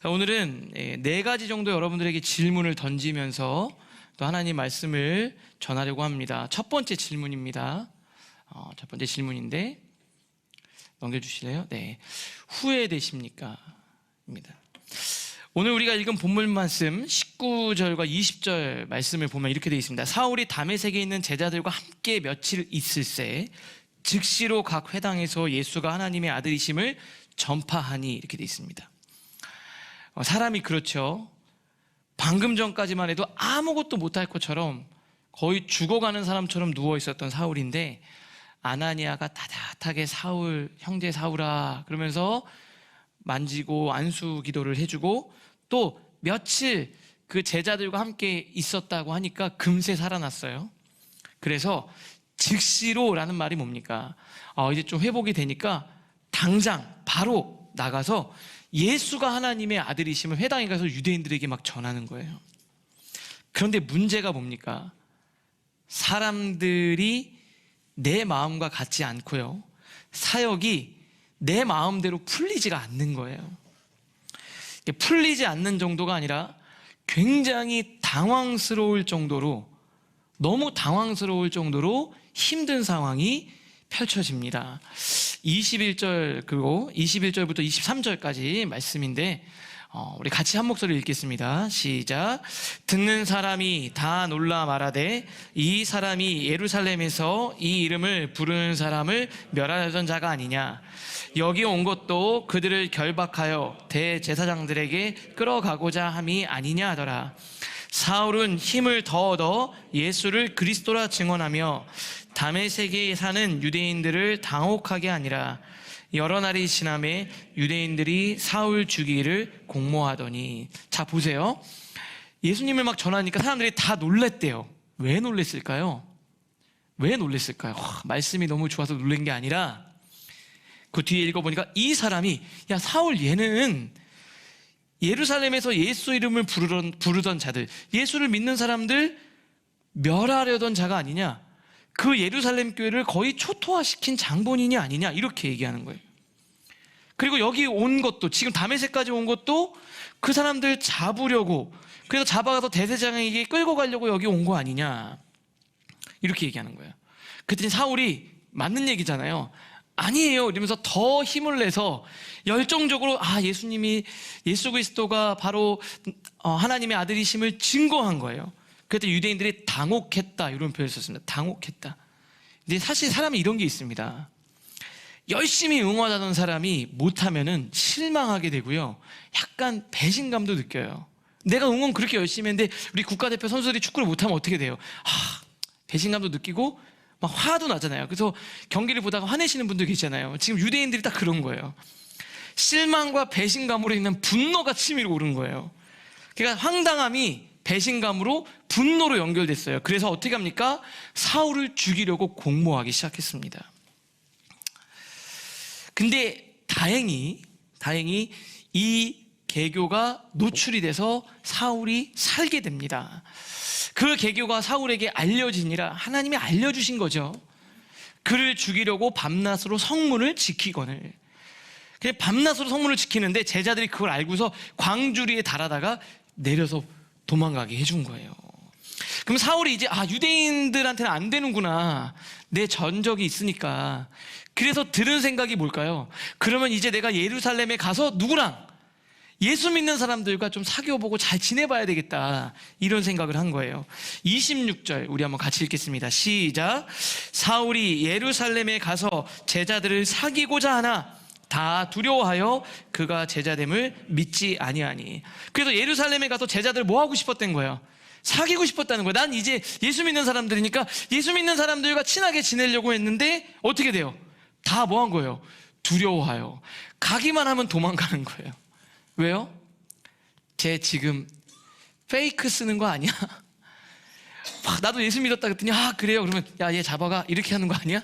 자, 오늘은 네 가지 정도 여러분들에게 질문을 던지면서 또 하나님 말씀을 전하려고 합니다. 첫 번째 질문입니다. 첫 번째 질문인데 넘겨주실래요? 네, 후회되십니까? 입니다. 오늘 우리가 읽은 본문 말씀 19절과 20절 말씀을 보면 이렇게 되어 있습니다. 사울이 다메섹에 있는 제자들과 함께 며칠 있을새 즉시로 각 회당에서 예수가 하나님의 아들이심을 전파하니, 이렇게 되어 있습니다. 사람이 그렇죠. 방금 전까지만 해도 아무것도 못할 것처럼 거의 죽어가는 사람처럼 누워 있었던 사울인데, 아나니아가 따뜻하게 사울, 형제 사울아 그러면서 만지고 안수 기도를 해주고 또 며칠 그 제자들과 함께 있었다고 하니까 금세 살아났어요. 그래서 즉시로라는 말이 뭡니까? 이제 좀 회복이 되니까 당장 바로 나가서 예수가 하나님의 아들이심을 회당에 가서 유대인들에게 막 전하는 거예요. 그런데 문제가 뭡니까? 사람들이 내 마음과 같지 않고요, 사역이 내 마음대로 풀리지가 않는 거예요. 풀리지 않는 정도가 아니라 굉장히 당황스러울 정도로, 너무 당황스러울 정도로 힘든 상황이 펼쳐집니다. 21절 그리고 21절부터 23절까지 말씀인데 우리 같이 한 목소리 읽겠습니다. 시작. 듣는 사람이 다 놀라 말하되 이 사람이 예루살렘에서 이 이름을 부르는 사람을 멸하려던 자가 아니냐. 여기 온 것도 그들을 결박하여 대제사장들에게 끌어가고자 함이 아니냐 하더라. 사울은 힘을 더 얻어 예수를 그리스도라 증언하며 다메섹에 사는 유대인들을 당혹하게 하니라. 여러 날이 지남에 유대인들이 사울 죽이기를 공모하더니. 자, 보세요. 예수님을 막 전하니까 사람들이 다 놀랬대요. 왜 놀랬을까요? 왜 놀랬을까요? 말씀이 너무 좋아서 놀란 게 아니라, 그 뒤에 읽어보니까 이 사람이, 야, 사울 얘는 예루살렘에서 예수 이름을 부르던 자들, 예수를 믿는 사람들 멸하려던 자가 아니냐, 그 예루살렘 교회를 거의 초토화시킨 장본인이 아니냐, 이렇게 얘기하는 거예요. 그리고 여기 온 것도, 지금 다메섹까지 온 것도 그 사람들 잡으려고, 그래서 잡아가서 대제사장에게 끌고 가려고 여기 온 거 아니냐, 이렇게 얘기하는 거예요. 그랬더니 사울이, 맞는 얘기잖아요, 아니에요 이러면서 더 힘을 내서 열정적으로 예수님이, 예수 그리스도가 바로 하나님의 아들이심을 증거한 거예요. 그때 유대인들이 당혹했다, 이런 표현을 썼습니다. 당혹했다. 근데 사실 사람이 이런 게 있습니다. 열심히 응원하던 사람이 못하면은 실망하게 되고요, 약간 배신감도 느껴요. 내가 응원 그렇게 열심히 했는데 우리 국가대표 선수들이 축구를 못하면 어떻게 돼요? 배신감도 느끼고 막 화도 나잖아요. 그래서 경기를 보다가 화내시는 분들 계시잖아요. 지금 유대인들이 딱 그런 거예요. 실망과 배신감으로 인한 분노가 치밀어 오른 거예요. 그러니까 황당함이 배신감으로 분노로 연결됐어요. 그래서 어떻게 합니까? 사울을 죽이려고 공모하기 시작했습니다. 근데 다행히 이 계교가 노출이 돼서 사울이 살게 됩니다. 그 계교가 사울에게 알려지니라 하나님이 알려주신 거죠. 그를 죽이려고 밤낮으로 성문을 지키거늘. 밤낮으로 성문을 지키는데 제자들이 그걸 알고서 광주리에 달아다가 내려서 도망가게 해준 거예요. 그럼 사울이 이제 유대인들한테는 안 되는구나, 내 전적이 있으니까. 그래서 들은 생각이 뭘까요? 그러면 이제 내가 예루살렘에 가서 누구랑? 예수 믿는 사람들과 좀 사귀어보고 잘 지내봐야 되겠다, 이런 생각을 한 거예요. 26절 우리 한번 같이 읽겠습니다. 시작. 사울이 예루살렘에 가서 제자들을 사귀고자 하나 다 두려워하여 그가 제자됨을 믿지 아니하니. 그래서 예루살렘에 가서 제자들 뭐 하고 싶었던 거예요? 사귀고 싶었다는 거예요. 난 이제 예수 믿는 사람들이니까 예수 믿는 사람들과 친하게 지내려고 했는데 어떻게 돼요? 다 뭐 한 거예요? 두려워하여. 가기만 하면 도망가는 거예요. 왜요? 쟤 지금 페이크 쓰는 거 아니야? 나도 예수 믿었다 그랬더니 그래요? 그러면 야, 얘 잡아가, 이렇게 하는 거 아니야?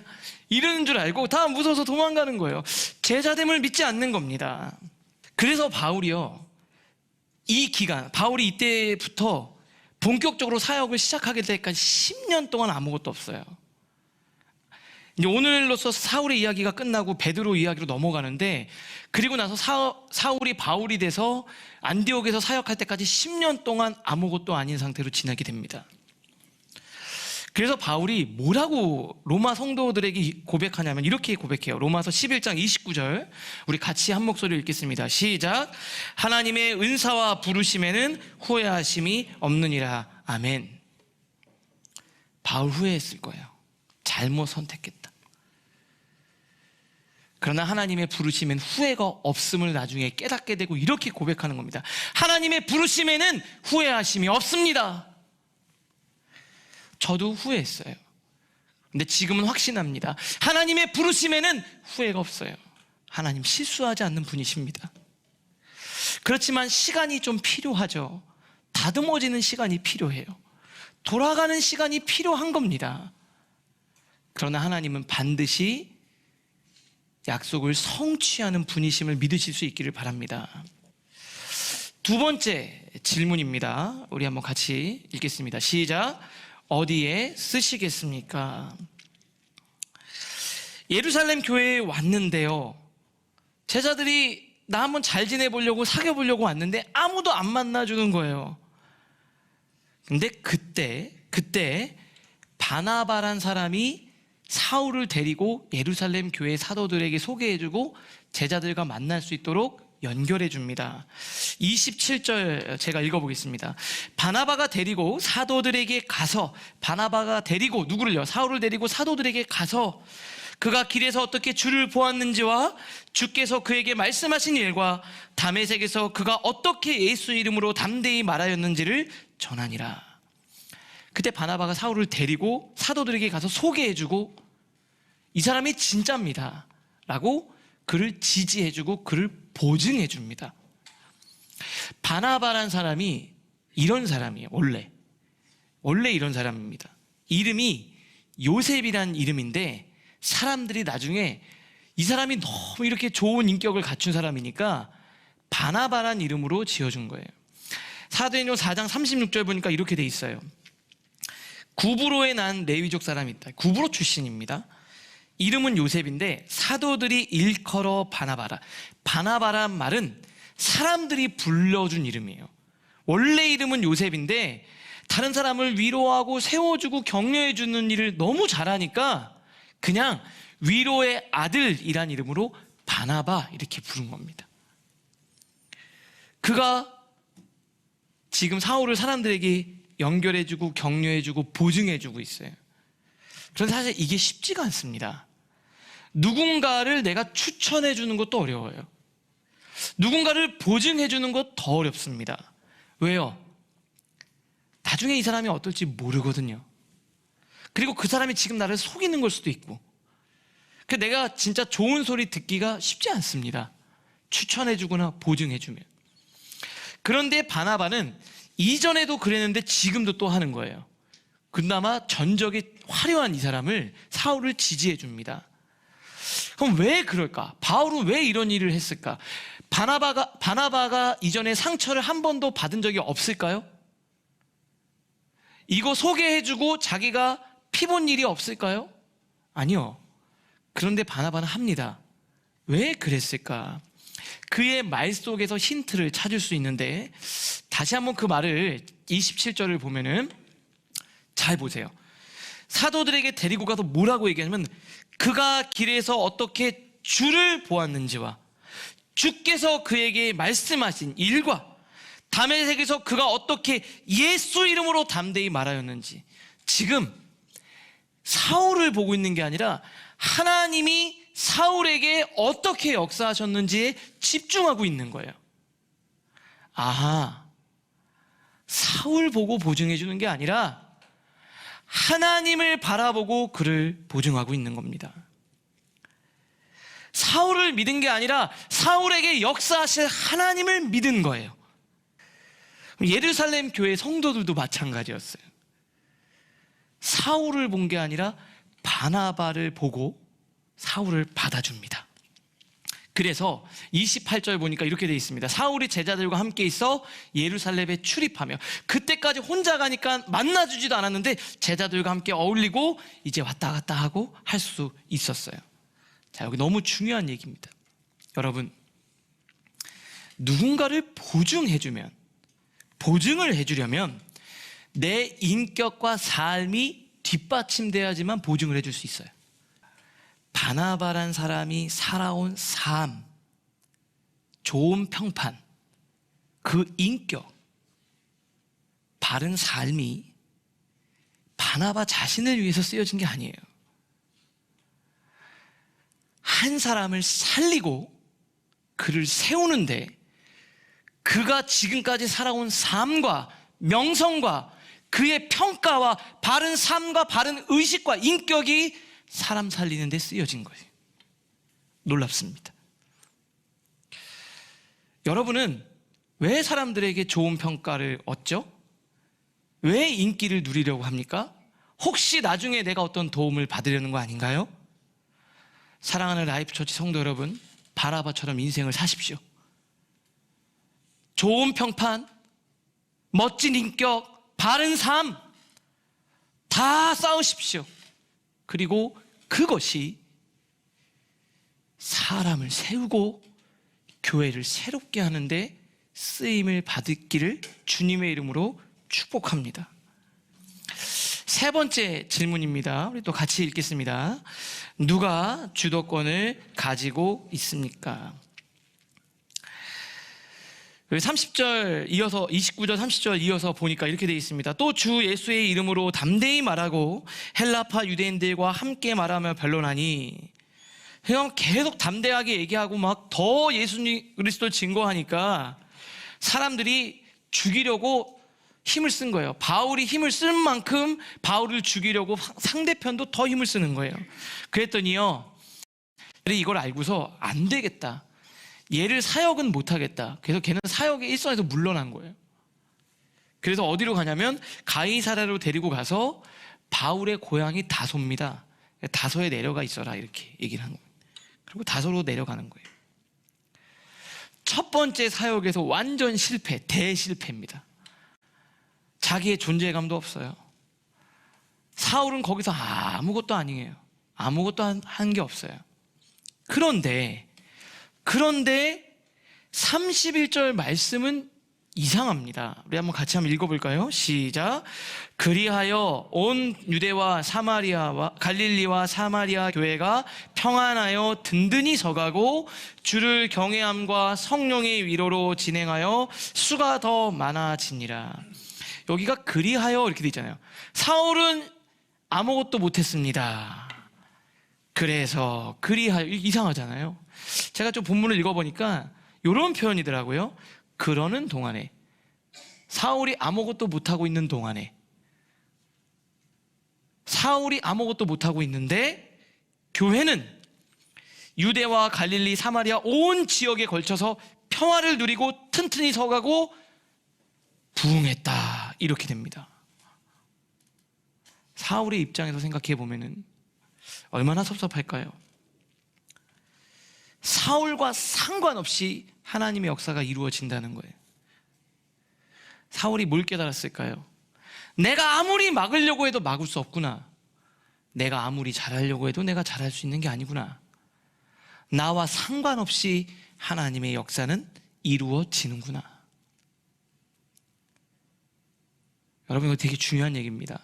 이러는 줄 알고 다 무서워서 도망가는 거예요. 제자됨을 믿지 않는 겁니다. 그래서 바울이요, 이 기간, 바울이 이때부터 본격적으로 사역을 시작하게 될 때까지 10년 동안 아무것도 없어요. 이제 오늘로서 사울의 이야기가 끝나고 베드로 이야기로 넘어가는데, 그리고 나서 사울이 바울이 돼서 안디옥에서 사역할 때까지 10년 동안 아무것도 아닌 상태로 지나게 됩니다. 그래서 바울이 뭐라고 로마 성도들에게 고백하냐면 이렇게 고백해요. 로마서 11장 29절, 우리 같이 한 목소리로 읽겠습니다. 시작. 하나님의 은사와 부르심에는 후회하심이 없느니라. 아멘. 바울 후회했을 거예요. 잘못 선택했다. 그러나 하나님의 부르심엔 후회가 없음을 나중에 깨닫게 되고 이렇게 고백하는 겁니다. 하나님의 부르심에는 후회하심이 없습니다. 저도 후회했어요. 근데 지금은 확신합니다. 하나님의 부르심에는 후회가 없어요. 하나님 실수하지 않는 분이십니다. 그렇지만 시간이 좀 필요하죠. 다듬어지는 시간이 필요해요. 돌아가는 시간이 필요한 겁니다. 그러나 하나님은 반드시 약속을 성취하는 분이심을 믿으실 수 있기를 바랍니다. 두 번째 질문입니다. 우리 한번 같이 읽겠습니다. 시작. 어디에 쓰시겠습니까? 예루살렘 교회에 왔는데요, 제자들이 나 한번 잘 지내보려고 사귀어보려고 왔는데 아무도 안 만나주는 거예요. 근데 그때 바나바란 사람이 사울을 데리고 예루살렘 교회 사도들에게 소개해주고 제자들과 만날 수 있도록 연결해 줍니다. 27절 제가 읽어보겠습니다. 바나바가 데리고 사도들에게 가서, 바나바가 데리고 누구를요? 사울을 데리고 사도들에게 가서 그가 길에서 어떻게 주를 보았는지와 주께서 그에게 말씀하신 일과 다메섹에서 그가 어떻게 예수 이름으로 담대히 말하였는지를 전하니라. 그때 바나바가 사울을 데리고 사도들에게 가서 소개해주고 이 사람이 진짜입니다 라고 그를 지지해주고 그를 보증해줍니다. 바나바란 사람이 이런 사람이에요. 원래 이런 사람입니다. 이름이 요셉이란 이름인데 사람들이 나중에 이 사람이 너무 이렇게 좋은 인격을 갖춘 사람이니까 바나바란 이름으로 지어준 거예요. 사도행전 4장 36절 보니까 이렇게 돼 있어요. 구브로에 난 레위족 사람이 있다. 구브로 출신입니다. 이름은 요셉인데 사도들이 일컬어 바나바라. 바나바란 말은 사람들이 불러준 이름이에요. 원래 이름은 요셉인데 다른 사람을 위로하고 세워주고 격려해주는 일을 너무 잘하니까 그냥 위로의 아들이란 이름으로 바나바 이렇게 부른 겁니다. 그가 지금 사울을 사람들에게 연결해주고 격려해주고 보증해주고 있어요. 그런데 사실 이게 쉽지가 않습니다. 누군가를 내가 추천해주는 것도 어려워요. 누군가를 보증해주는 것 더 어렵습니다. 왜요? 나중에 이 사람이 어떨지 모르거든요. 그리고 그 사람이 지금 나를 속이는 걸 수도 있고, 내가 진짜 좋은 소리 듣기가 쉽지 않습니다. 추천해주거나 보증해주면. 그런데 바나바는 이전에도 그랬는데 지금도 또 하는 거예요. 그나마 전적이 화려한 이 사람을, 사울을 지지해 줍니다. 그럼 왜 그럴까? 바울은 왜 이런 일을 했을까? 바나바가 이전에 상처를 한 번도 받은 적이 없을까요? 이거 소개해주고 자기가 피본 일이 없을까요? 아니요. 그런데 바나바는 합니다. 왜 그랬을까? 그의 말 속에서 힌트를 찾을 수 있는데, 다시 한번 그 말을 27절을 보면은 잘 보세요. 사도들에게 데리고 가서 뭐라고 얘기하냐면, 그가 길에서 어떻게 주를 보았는지와 주께서 그에게 말씀하신 일과 다메섹에서 그가 어떻게 예수 이름으로 담대히 말하였는지, 지금 사울을 보고 있는 게 아니라 하나님이 사울에게 어떻게 역사하셨는지에 집중하고 있는 거예요. 아하, 사울 보고 보증해 주는 게 아니라 하나님을 바라보고 그를 보증하고 있는 겁니다. 사울을 믿은 게 아니라 사울에게 역사하실 하나님을 믿은 거예요. 예루살렘 교회 성도들도 마찬가지였어요. 사울을 본 게 아니라 바나바를 보고 사울을 받아줍니다. 그래서 28절 보니까 이렇게 되어 있습니다. 사울이 제자들과 함께 있어 예루살렘에 출입하며, 그때까지 혼자 가니까 만나주지도 않았는데 제자들과 함께 어울리고 이제 왔다 갔다 하고 할 수 있었어요. 자, 여기 너무 중요한 얘기입니다. 여러분, 누군가를 보증을 해주려면 내 인격과 삶이 뒷받침돼야지만 보증을 해줄 수 있어요. 바나바란 사람이 살아온 삶, 좋은 평판, 그 인격, 바른 삶이 바나바 자신을 위해서 쓰여진 게 아니에요. 한 사람을 살리고 그를 세우는데, 그가 지금까지 살아온 삶과 명성과 그의 평가와 바른 삶과 바른 의식과 인격이 사람 살리는 데 쓰여진 거예요. 놀랍습니다. 여러분은 왜 사람들에게 좋은 평가를 얻죠? 왜 인기를 누리려고 합니까? 혹시 나중에 내가 어떤 도움을 받으려는 거 아닌가요? 사랑하는 라이프처치 성도 여러분, 바나바처럼 인생을 사십시오. 좋은 평판, 멋진 인격, 바른 삶 다 쌓으십시오. 그리고 그것이 사람을 세우고 교회를 새롭게 하는데 쓰임을 받기를 주님의 이름으로 축복합니다. 세 번째 질문입니다. 우리 또 같이 읽겠습니다. 누가 주도권을 가지고 있습니까? 30절 이어서, 29절 30절 이어서 보니까 이렇게 되어 있습니다. 또 주 예수의 이름으로 담대히 말하고 헬라파 유대인들과 함께 말하며 변론하니. 그냥 계속 담대하게 얘기하고 막 더 예수 그리스도를 증거하니까 사람들이 죽이려고 힘을 쓴 거예요. 바울이 힘을 쓴 만큼 바울을 죽이려고 상대편도 더 힘을 쓰는 거예요. 그랬더니요, 이걸 알고서 안 되겠다, 얘를 사역은 못하겠다. 그래서 걔는 사역의 일선에서 물러난 거예요. 그래서 어디로 가냐면 가이사랴로 데리고 가서, 바울의 고향이 다소입니다. 다소에 내려가 있어라, 이렇게 얘기를 한 거예요. 그리고 다소로 내려가는 거예요. 첫 번째 사역에서 완전 실패, 대실패입니다. 자기의 존재감도 없어요. 사울은 거기서 아무것도 아니에요. 아무것도 한 게 없어요. 그런데 31절 말씀은 이상합니다. 우리 같이 한번 읽어볼까요? 시작. 그리하여 온 유대와 사마리아와 갈릴리와 사마리아 교회가 평안하여 든든히 서가고 주를 경외함과 성령의 위로로 진행하여 수가 더 많아지니라. 여기가 그리하여 이렇게 돼 있잖아요. 사울은 아무것도 못했습니다. 그래서 그리하여, 이상하잖아요. 제가 좀 본문을 읽어보니까 이런 표현이더라고요. 그러는 동안에, 사울이 아무것도 못하고 있는 동안에, 사울이 아무것도 못하고 있는데 교회는 유대와 갈릴리, 사마리아 온 지역에 걸쳐서 평화를 누리고 튼튼히 서가고 부흥했다, 이렇게 됩니다. 사울의 입장에서 생각해 보면은 얼마나 섭섭할까요? 사울과 상관없이 하나님의 역사가 이루어진다는 거예요. 사울이 뭘 깨달았을까요? 내가 아무리 막으려고 해도 막을 수 없구나. 내가 아무리 잘하려고 해도 내가 잘할 수 있는 게 아니구나. 나와 상관없이 하나님의 역사는 이루어지는구나. 여러분, 이거 되게 중요한 얘기입니다.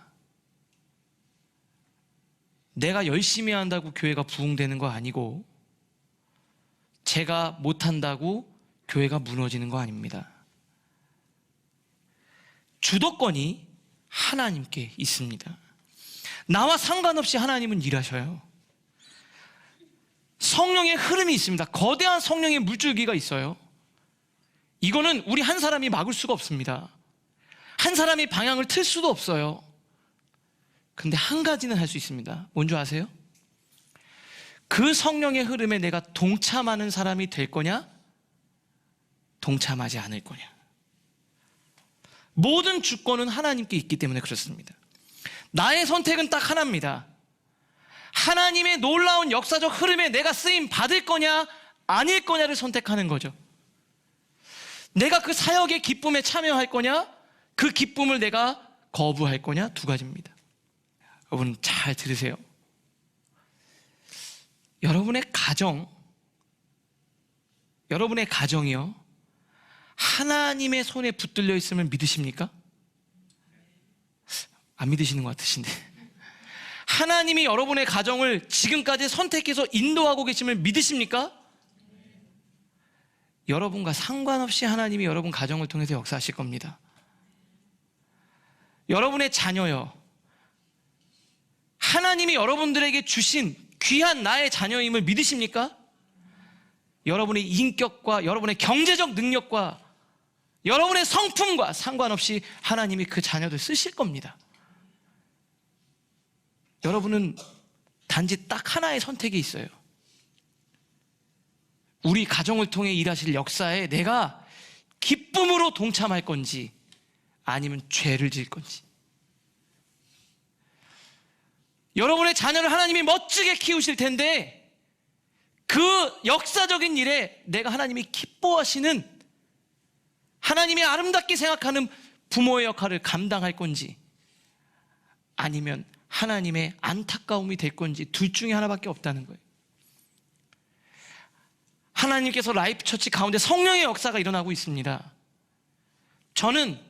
내가 열심히 한다고 교회가 부흥되는 거 아니고, 제가 못한다고 교회가 무너지는 거 아닙니다. 주도권이 하나님께 있습니다. 나와 상관없이 하나님은 일하셔요. 성령의 흐름이 있습니다. 거대한 성령의 물줄기가 있어요. 이거는 우리 한 사람이 막을 수가 없습니다. 한 사람이 방향을 틀 수도 없어요. 근데 한 가지는 할 수 있습니다. 뭔지 아세요? 그 성령의 흐름에 내가 동참하는 사람이 될 거냐? 동참하지 않을 거냐? 모든 주권은 하나님께 있기 때문에 그렇습니다. 나의 선택은 딱 하나입니다. 하나님의 놀라운 역사적 흐름에 내가 쓰임 받을 거냐? 아닐 거냐를 선택하는 거죠. 내가 그 사역의 기쁨에 참여할 거냐, 그 기쁨을 내가 거부할 거냐, 두 가지입니다. 여러분 잘 들으세요. 여러분의 가정이요, 하나님의 손에 붙들려 있음을 믿으십니까? 안 믿으시는 것 같으신데, 하나님이 여러분의 가정을 지금까지 선택해서 인도하고 계심을 믿으십니까? 여러분과 상관없이 하나님이 여러분 가정을 통해서 역사하실 겁니다. 여러분의 자녀요, 하나님이 여러분들에게 주신 귀한 나의 자녀임을 믿으십니까? 여러분의 인격과 여러분의 경제적 능력과 여러분의 성품과 상관없이 하나님이 그 자녀들 쓰실 겁니다. 여러분은 단지 딱 하나의 선택이 있어요. 우리 가정을 통해 일하실 역사에 내가 기쁨으로 동참할 건지 아니면 죄를 지을 건지. 여러분의 자녀를 하나님이 멋지게 키우실 텐데 그 역사적인 일에 내가 하나님이 기뻐하시는, 하나님이 아름답게 생각하는 부모의 역할을 감당할 건지 아니면 하나님의 안타까움이 될 건지, 둘 중에 하나밖에 없다는 거예요. 하나님께서 라이프 처치 가운데 성령의 역사가 일어나고 있습니다. 저는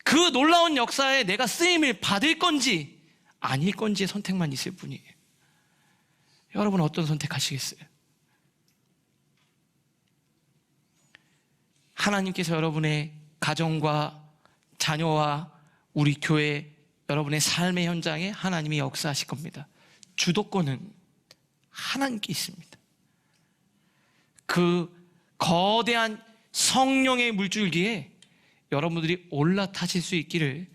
그 놀라운 역사에 내가 쓰임을 받을 건지 아닐 건지의 선택만 있을 뿐이에요. 여러분 어떤 선택하시겠어요? 하나님께서 여러분의 가정과 자녀와 우리 교회, 여러분의 삶의 현장에 하나님이 역사하실 겁니다. 주도권은 하나님께 있습니다. 그 거대한 성령의 물줄기에 여러분들이 올라타실 수 있기를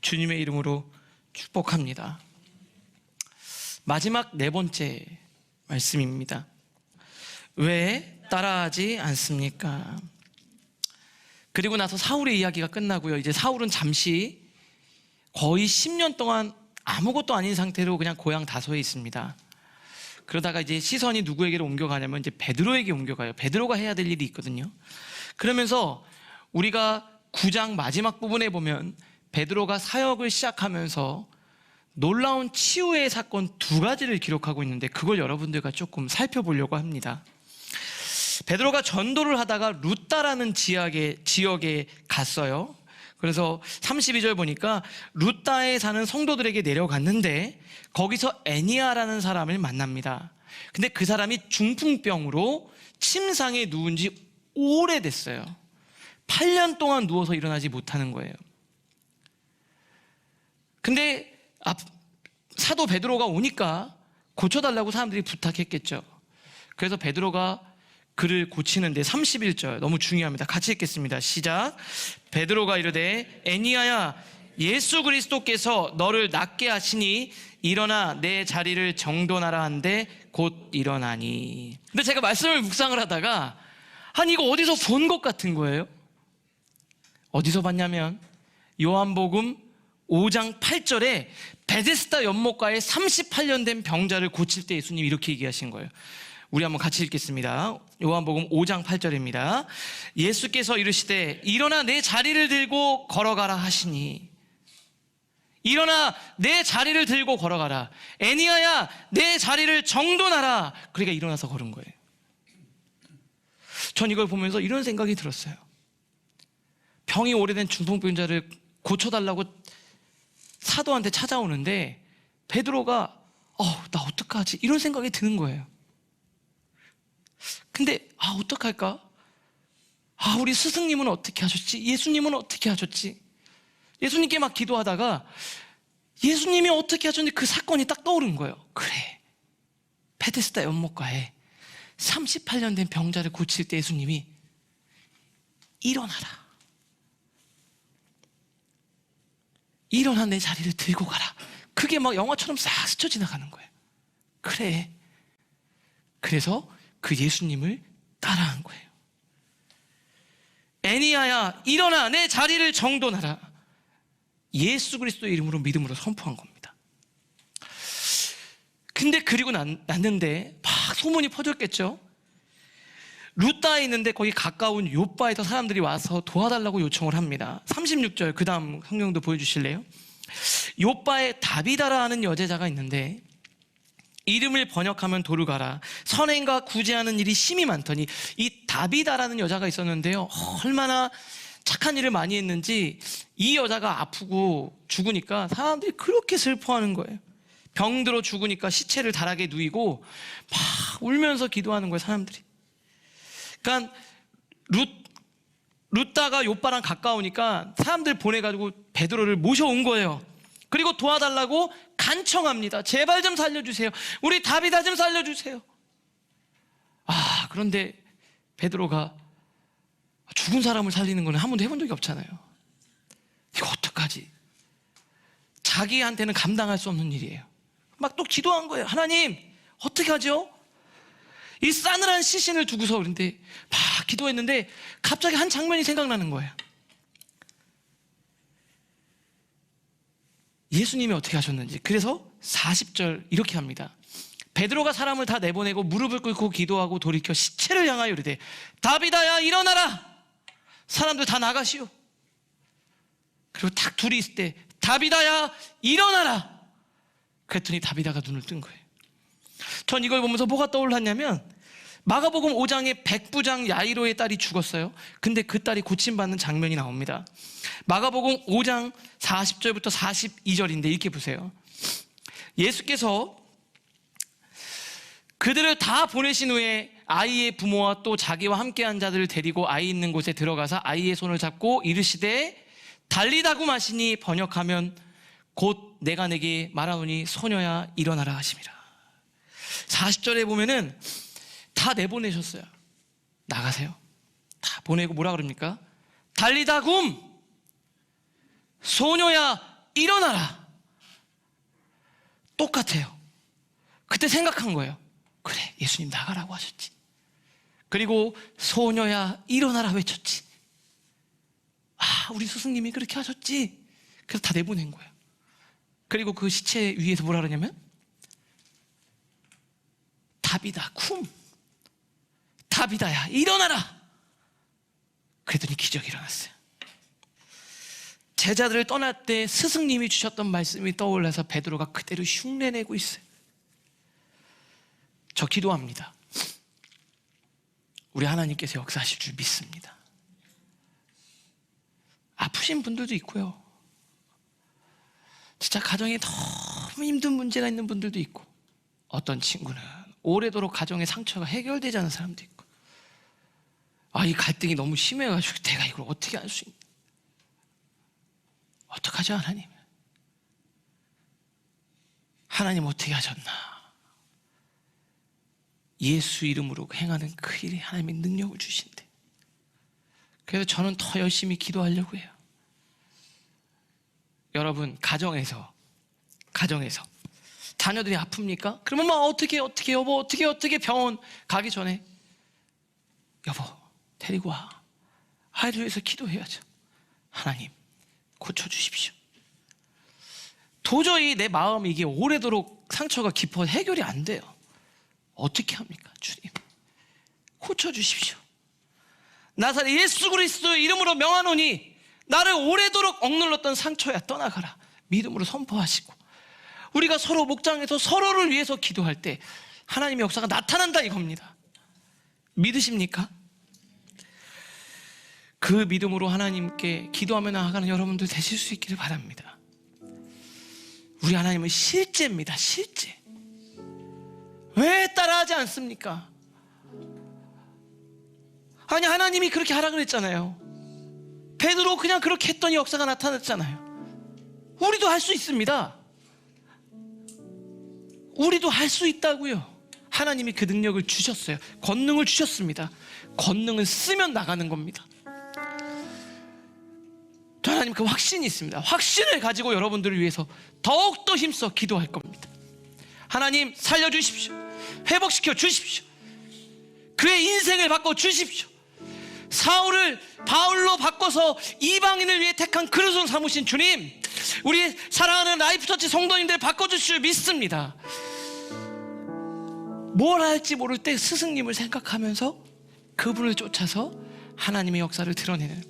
주님의 이름으로 축복합니다. 마지막 네 번째 말씀입니다. 왜 따라하지 않습니까? 그리고 나서 사울의 이야기가 끝나고요, 이제 사울은 잠시 거의 10년 동안 아무것도 아닌 상태로 그냥 고향 다소에 있습니다. 그러다가 이제 시선이 누구에게로 옮겨가냐면 이제 베드로에게 옮겨가요. 베드로가 해야 될 일이 있거든요. 그러면서 우리가 9장 마지막 부분에 보면 베드로가 사역을 시작하면서 놀라운 치유의 사건 두 가지를 기록하고 있는데 그걸 여러분들과 조금 살펴보려고 합니다. 베드로가 전도를 하다가 루따라는 지역에 갔어요. 그래서 32절 보니까 루따에 사는 성도들에게 내려갔는데 거기서 애니아라는 사람을 만납니다. 근데 그 사람이 중풍병으로 침상에 누운 지 오래됐어요. 8년 동안 누워서 일어나지 못하는 거예요. 근데 사도 베드로가 오니까 고쳐달라고 사람들이 부탁했겠죠. 그래서 베드로가 그를 고치는데 31절 너무 중요합니다. 같이 읽겠습니다. 시작. 베드로가 이르되 애니아야, 예수 그리스도께서 너를 낫게 하시니 일어나 내 자리를 정돈하라 한데 곧 일어나니. 근데 제가 말씀을 묵상을 하다가 아니 이거 어디서 본 것 같은 거예요. 어디서 봤냐면 요한복음 5장 8절에 베데스다 연못가에 38년 된 병자를 고칠 때 예수님이 이렇게 얘기하신 거예요. 우리 한번 같이 읽겠습니다. 요한복음 5장 8절입니다. 예수께서 이르시되 일어나 내 자리를 들고 걸어가라 하시니. 일어나 내 자리를 들고 걸어가라. 애니아야, 내 자리를 정돈하라. 그러니까 일어나서 걸은 거예요. 전 이걸 보면서 이런 생각이 들었어요. 병이 오래된 중풍병자를 고쳐달라고 사도한테 찾아오는데 베드로가 나 어떡하지? 이런 생각이 드는 거예요. 근데 어떡할까? 우리 스승님은 어떻게 하셨지? 예수님은 어떻게 하셨지? 예수님께 막 기도하다가 예수님이 어떻게 하셨는지 그 사건이 딱 떠오른 거예요. 그래, 베데스다 연못가에 38년 된 병자를 고칠 때 예수님이 일어나라, 일어나 내 자리를 들고 가라. 그게 막 영화처럼 싹 스쳐 지나가는 거예요. 그래, 그래서 그 예수님을 따라한 거예요. 애니아야, 일어나 내 자리를 정돈하라. 예수 그리스도의 이름으로 믿음으로 선포한 겁니다. 근데 그리고 났는데 막 소문이 퍼졌겠죠. 루다에 있는데 거기 가까운 요바에서 사람들이 와서 도와달라고 요청을 합니다. 36절 그 다음 성경도 보여주실래요? 요바에 다비다라 하는 여제자가 있는데 이름을 번역하면 도르가라, 선행과 구제하는 일이 심히 많더니, 이 다비다라는 여자가 있었는데요, 얼마나 착한 일을 많이 했는지 이 여자가 아프고 죽으니까 사람들이 그렇게 슬퍼하는 거예요. 병들어 죽으니까 시체를 다락에 누이고 막 울면서 기도하는 거예요, 사람들이. 그러니까 룻다가 요바랑 가까우니까 사람들 보내가지고 베드로를 모셔온 거예요. 그리고 도와달라고 간청합니다. 제발 좀 살려주세요. 우리 다비다 좀 살려주세요. 그런데 베드로가 죽은 사람을 살리는 거는 한 번도 해본 적이 없잖아요. 이거 어떡하지? 자기한테는 감당할 수 없는 일이에요. 막 또 기도한 거예요. 하나님, 어떻게 하죠? 이 싸늘한 시신을 두고서. 그런데 막 기도했는데 갑자기 한 장면이 생각나는 거예요. 예수님이 어떻게 하셨는지. 그래서 40절 이렇게 합니다. 베드로가 사람을 다 내보내고 무릎을 꿇고 기도하고 돌이켜 시체를 향하여 이르되 다비다야 일어나라. 사람들 다 나가시오. 그리고 딱 둘이 있을 때 다비다야 일어나라. 그랬더니 다비다가 눈을 뜬 거예요. 전 이걸 보면서 뭐가 떠올랐냐면, 마가복음 5장에 백부장 야이로의 딸이 죽었어요. 근데 그 딸이 고침받는 장면이 나옵니다. 마가복음 5장 40절부터 42절인데 이렇게 보세요. 예수께서 그들을 다 보내신 후에 아이의 부모와 또 자기와 함께한 자들을 데리고 아이 있는 곳에 들어가서 아이의 손을 잡고 이르시되 달리다구 마시니 번역하면 곧 내가 내게 말하노니 소녀야 일어나라 하심이라. 40절에 보면은 다 내보내셨어요. 나가세요. 다 보내고 뭐라 그럽니까? 달리다굼 소녀야 일어나라. 똑같아요. 그때 생각한 거예요. 그래, 예수님 나가라고 하셨지. 그리고 소녀야 일어나라 외쳤지. 우리 스승님이 그렇게 하셨지. 그래서 다 내보낸 거예요. 그리고 그 시체 위에서 뭐라 그러냐면 다비다 쿰, 다비다야 일어나라. 그랬더니 기적이 일어났어요. 제자들을 떠날 때 스승님이 주셨던 말씀이 떠올라서 베드로가 그대로 흉내내고 있어요. 저 기도합니다. 우리 하나님께서 역사하실 줄 믿습니다. 아프신 분들도 있고요, 진짜 가정에 너무 힘든 문제가 있는 분들도 있고, 어떤 친구는 오래도록 가정의 상처가 해결되지 않은 사람도 있고, 이 갈등이 너무 심해가지고 내가 이걸 어떻게 할 수 있나, 어떡하죠 하나님? 하나님 어떻게 하셨나? 예수 이름으로 행하는 그 일에 하나님이 능력을 주신대. 그래서 저는 더 열심히 기도하려고 해요. 여러분, 가정에서 자녀들이 아픕니까? 그러면 막 어떻게 여보 어떻게 병원 가기 전에 여보 데리고 와. 아이를 위해서 기도해야죠. 하나님 고쳐주십시오. 도저히 내 마음이 이게 오래도록 상처가 깊어 해결이 안 돼요. 어떻게 합니까? 주님 고쳐주십시오. 나사렛 예수 그리스도의 이름으로 명하노니 나를 오래도록 억눌렀던 상처야 떠나가라. 믿음으로 선포하시고, 우리가 서로 목장에서 서로를 위해서 기도할 때 하나님의 역사가 나타난다 이겁니다. 믿으십니까? 그 믿음으로 하나님께 기도하며 나아가는 여러분들 되실 수 있기를 바랍니다. 우리 하나님은 실제입니다. 실제. 왜 따라하지 않습니까? 아니, 하나님이 그렇게 하라 그랬잖아요. 베드로 그냥 그렇게 했더니 역사가 나타났잖아요. 우리도 할 수 있습니다. 우리도 할 수 있다고요. 하나님이 그 능력을 주셨어요. 권능을 주셨습니다. 권능을 쓰면 나가는 겁니다. 저 하나님 그 확신이 있습니다. 확신을 가지고 여러분들을 위해서 더욱더 힘써 기도할 겁니다. 하나님 살려주십시오. 회복시켜 주십시오. 그의 인생을 바꿔 주십시오. 사울을 바울로 바꿔서 이방인을 위해 택한 그릇으로 삼으신 주님, 우리 사랑하는 라이프처치 성도님들 바꿔주실 줄 믿습니다. 뭘 할지 모를 때 스승님을 생각하면서 그분을 쫓아서 하나님의 역사를 드러내는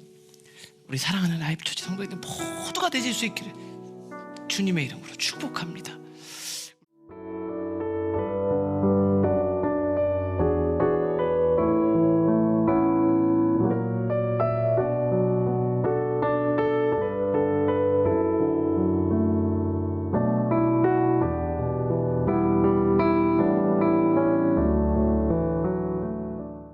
우리 사랑하는 라이프처치 성도님들 모두가 되실 수 있기를 주님의 이름으로 축복합니다.